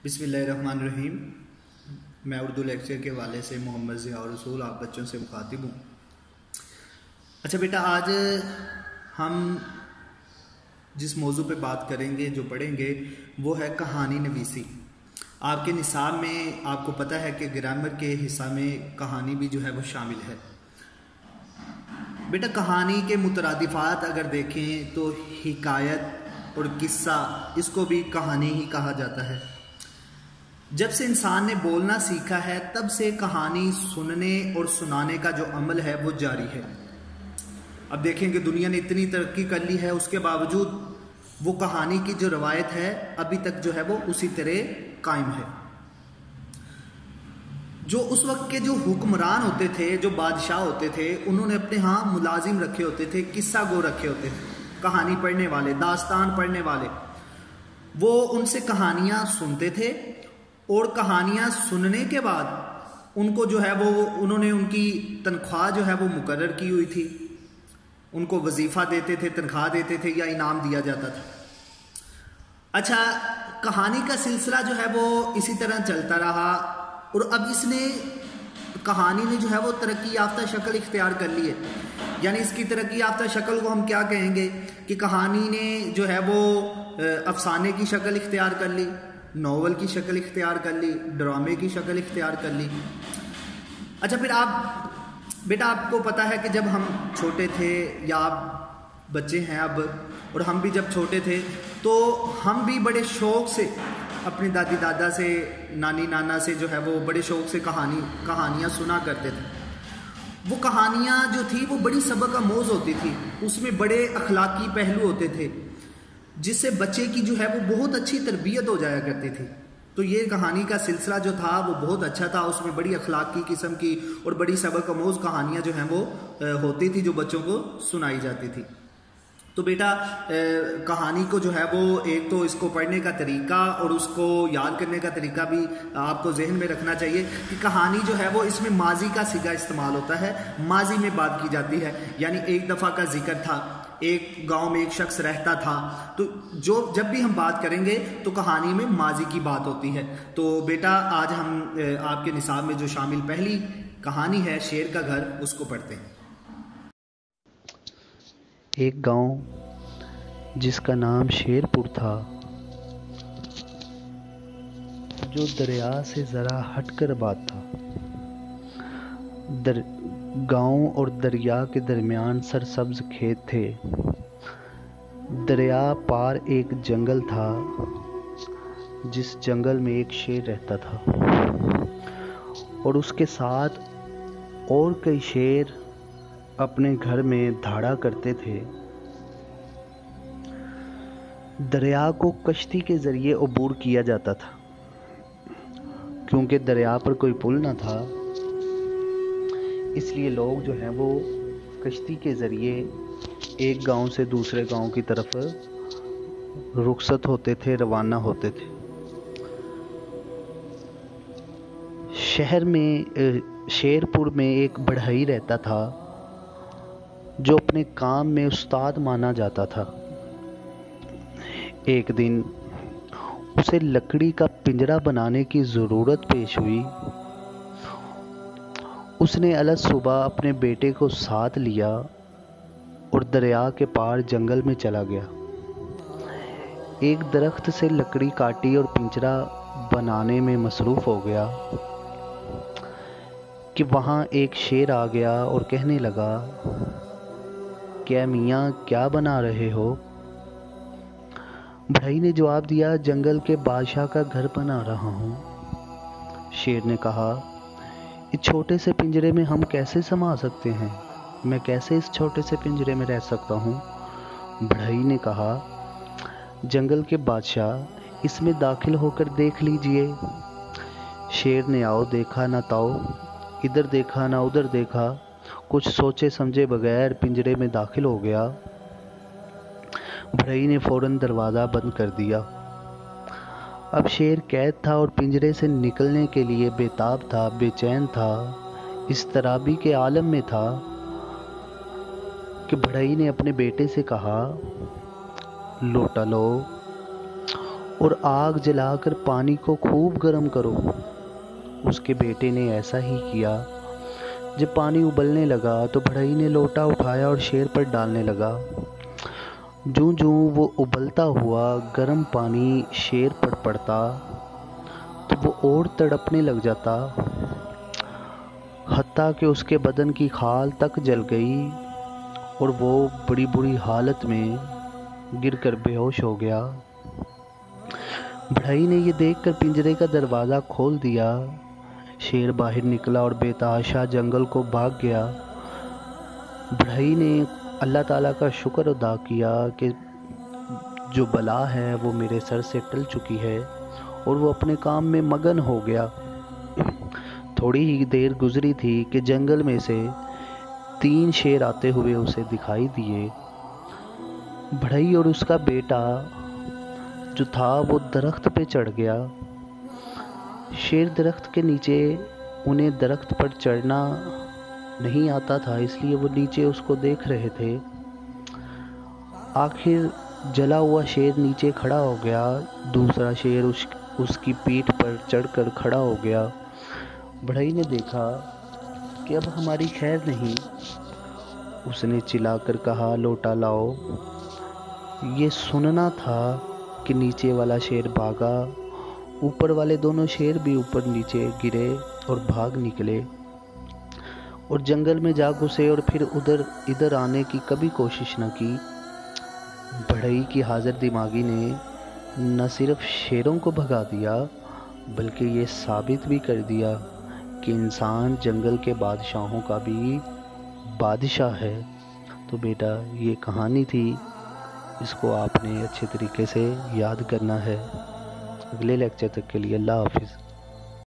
बिस्मिल्लाहिर्रहमानिर्रहीम। मैं उर्दू लेक्चर के वाले से मोहम्मद ज़िया रसूल आप बच्चों से मुखातिब हूँ। अच्छा बेटा, आज हम जिस मौजू पे बात करेंगे, जो पढ़ेंगे, वो है कहानी नवीसी। आपके निसाब में आपको पता है कि ग्रामर के हिस्सा में कहानी भी जो है वो शामिल है। बेटा, कहानी के मुतरादिफात अगर देखें तो हिकायत और किस्सा, इसको भी कहानी ही कहा जाता है। जब से इंसान ने बोलना सीखा है तब से कहानी सुनने और सुनाने का जो अमल है वो जारी है। अब देखें कि दुनिया ने इतनी तरक्की कर ली है, उसके बावजूद वो कहानी की जो रवायत है अभी तक जो है वो उसी तरह कायम है। जो उस वक्त के जो हुक्मरान होते थे, जो बादशाह होते थे, उन्होंने अपने यहाँ मुलाजिम रखे होते थे, किस्सा गो रखे होते थे, कहानी पढ़ने वाले, दास्तान पढ़ने वाले। वो उनसे कहानियाँ सुनते थे और कहानियाँ सुनने के बाद उनको जो है वो उन्होंने उनकी तनख्वाह जो है वो मुकर्रर की हुई थी। उनको वजीफा देते थे, तनख्वाह देते थे या इनाम दिया जाता था। अच्छा, कहानी का सिलसिला जो है वो इसी तरह चलता रहा और अब कहानी ने जो है वो तरक्की याफ्ता शक्ल इख्तियार कर ली है। यानी इसकी तरक्की याफ्ता शक्ल को हम क्या कहेंगे कि कहानी ने जो है वो अफसाने की शक्ल इख्तियार कर ली, नॉवल की शक्ल इख्तियार कर ली, ड्रामे की शक्ल इख्तियार कर ली। अच्छा, फिर बेटा आपको पता है कि जब हम छोटे थे या आप बच्चे हैं अब, और हम भी जब छोटे थे तो हम भी बड़े शौक से अपनी दादी दादा से, नानी नाना से जो है वो बड़े शौक से कहानियाँ सुना करते थे। वो कहानियाँ जो थी वो बड़ी सबक आमोज़ होती थी, उसमें बड़े अखलाकी पहलू होते थे जिससे बच्चे की जो है वो बहुत अच्छी तरबियत हो जाया करती थी। तो ये कहानी का सिलसिला जो था वो बहुत अच्छा था, उसमें बड़ी अखलाकी किस्म की और बड़ी सबक आमोज़ कहानियाँ जो हैं वो होती थी, जो बच्चों को सुनाई जाती थी। तो बेटा, कहानी को जो है वो एक तो इसको पढ़ने का तरीका और उसको याद करने का तरीका भी आपको जहन में रखना चाहिए कि कहानी जो है वो इसमें माजी का सिगा इस्तेमाल होता है, माजी में बात की जाती है। यानी एक दफ़ा का जिक्र था, एक गांव में एक शख्स रहता था। तो जब भी हम बात करेंगे तो कहानी में माजी की बात होती है। तो बेटा, आज हम आपके निसाब में जो शामिल पहली कहानी है शेर का घर, उसको पढ़ते हैं। एक गांव जिसका नाम शेरपुर था, जो दरिया से ज़रा हटकर आबाद था। गांव और दरिया के दरमियान सरसब्ज खेत थे। दरिया पार एक जंगल था, जिस जंगल में एक शेर रहता था और उसके साथ और कई शेर अपने घर में धाड़ा करते थे। दरिया को कश्ती के ज़रिए अबूर किया जाता था, क्योंकि दरिया पर कोई पुल न था, इसलिए लोग जो हैं वो कश्ती के ज़रिए एक गांव से दूसरे गांव की तरफ रुखसत होते थे, रवाना होते थे। शेरपुर में एक बढ़ई रहता था जो अपने काम में उस्ताद माना जाता था। एक दिन उसे लकड़ी का पिंजरा बनाने की ज़रूरत पेश हुई। उसने अलग सुबह अपने बेटे को साथ लिया और दरिया के पार जंगल में चला गया। एक दरख्त से लकड़ी काटी और पिंजरा बनाने में मसरूफ़ हो गया कि वहाँ एक शेर आ गया और कहने लगा, क्या मियाँ, क्या बना रहे हो? भाई ने जवाब दिया, जंगल के बादशाह का घर बना रहा हूँ। शेर ने कहा, इस छोटे से पिंजरे में हम कैसे समा सकते हैं? मैं कैसे इस छोटे से पिंजरे में रह सकता हूँ? बढ़ई ने कहा, जंगल के बादशाह, इसमें दाखिल होकर देख लीजिए। शेर ने आओ देखा ना ताओ, इधर देखा ना उधर देखा, कुछ सोचे समझे बगैर पिंजरे में दाखिल हो गया। बढ़ई ने फौरन दरवाज़ा बंद कर दिया। अब शेर कैद था और पिंजरे से निकलने के लिए बेताब था, बेचैन था, इस तराबी के आलम में था कि बढ़ई ने अपने बेटे से कहा, लोटा लो اور آگ جلا کر پانی کو خوب گرم کرو۔ اس کے بیٹے نے ایسا ہی کیا۔ جب پانی ابلنے لگا تو بڑھئی نے لوٹا اٹھایا اور شیر پر ڈالنے لگا۔ جوں جوں وہ ابلتا ہوا گرم پانی شیر پر پڑتا تو وہ اور تڑپنے لگ جاتا، حتیٰ کہ اس کے بدن کی کھال تک جل گئی اور وہ بڑی بری حالت میں گر کر بے ہوش ہو گیا۔ بڑھئی نے یہ دیکھ کر پنجرے کا دروازہ کھول دیا۔ شیر باہر نکلا اور بے تحاشا جنگل کو بھاگ گیا۔ بڑھئی نے اللہ تعالیٰ کا شکر ادا کیا کہ جو بلا ہے وہ میرے سر سے ٹل چکی ہے، اور وہ اپنے کام میں مگن ہو گیا۔ تھوڑی ہی دیر گزری تھی کہ جنگل میں سے 3 شیر آتے ہوئے اسے دکھائی دیے۔ بڑھئی اور اس کا بیٹا جو تھا وہ درخت پہ چڑھ گیا۔ شیر درخت کے نیچے، انہیں درخت پر چڑھنا نہیں آتا تھا، اس لیے وہ نیچے اس کو دیکھ رہے تھے۔ آخر جلا ہوا شیر نیچے کھڑا ہو گیا، دوسرا شیر اس کی پیٹھ پر چڑھ کر کھڑا ہو گیا۔ بڑھئی نے دیکھا کہ اب ہماری خیر نہیں۔ اس نے چلا کر کہا، لوٹا لاؤ۔ یہ سننا تھا کہ نیچے والا شیر بھاگا، اوپر والے دونوں شیر بھی اوپر نیچے گرے اور بھاگ نکلے اور جنگل میں جا گھسے اور پھر ادھر آنے کی کبھی کوشش نہ کی۔ بڑھئی کی حاضر دماغی نے نہ صرف شیروں کو بھگا دیا بلکہ یہ ثابت بھی کر دیا کہ انسان جنگل کے بادشاہوں کا بھی بادشاہ ہے۔ تو بیٹا یہ کہانی تھی، اس کو آپ نے اچھے طریقے سے یاد کرنا ہے۔ اگلے لیکچر تک کے لیے اللہ حافظ۔